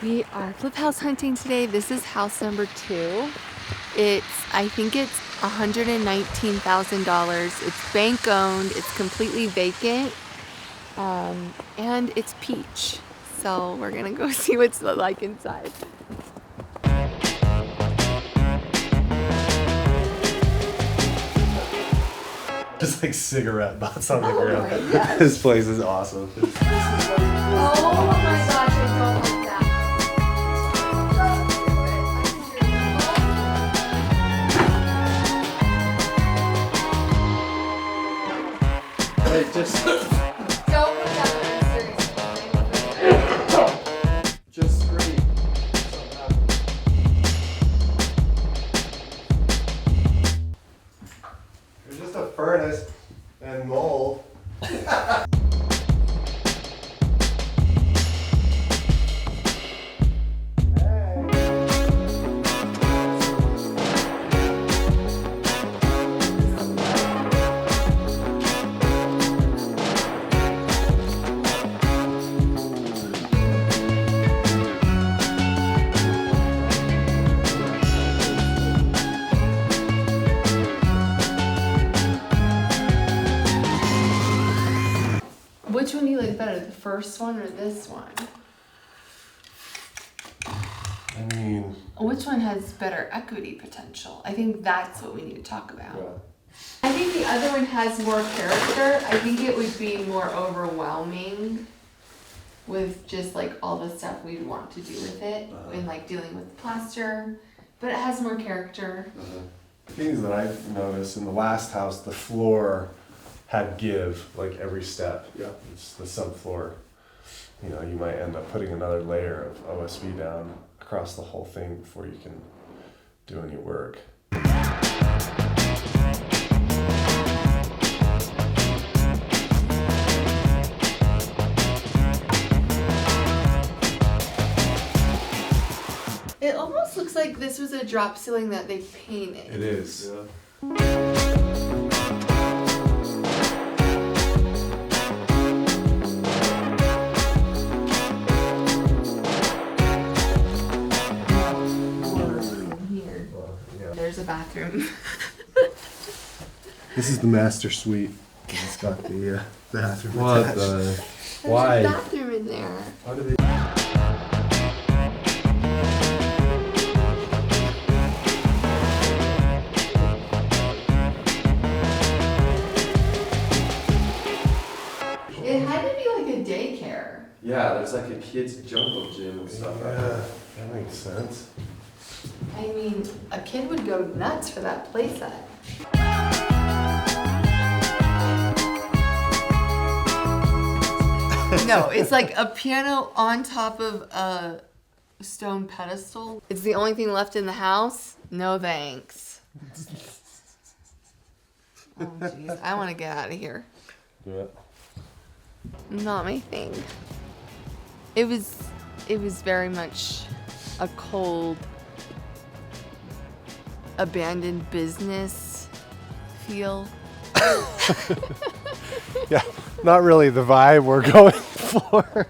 We are flip house hunting today. This is house number 2. I think it's $119,000. It's bank owned, it's completely vacant, and it's peach. So we're gonna go see what's like inside. Just like cigarette butts on the Oh ground. my gosh. This place is awesome. Oh my gosh, I don't like that. Hey, just Don't put that one seriously. just scream. There's just a furnace and mold. Which one do you like better, the first one or this one? I mean, Which one has better equity potential? I think that's what we need to talk about. yeah. I think the other one has more character. I think it would be more overwhelming with just like all the stuff we'd want to do with it and like dealing with plaster, but it has more character. Things that I've noticed in the last house, the floor had give like every step. Yeah. It's the subfloor. You know, you might end up putting another layer of OSB down across the whole thing before you can do any work. It almost looks like this was a drop ceiling that they painted. It is. Here. There's a bathroom. This is the master suite. It's got the bathroom What attached. the? There's Why? a bathroom in there. Why do they? It had to be like a daycare. Yeah, there's like a kids jungle gym and stuff like Yeah, that. that makes sense. I mean, a kid would go nuts for that playset. No, it's like a piano on top of a stone pedestal. It's the only thing left in the house. No thanks. Oh jeez, I want to get out of here. Do it. Not my thing. It was very much a cold, abandoned business feel. Yeah, not really the vibe we're going for.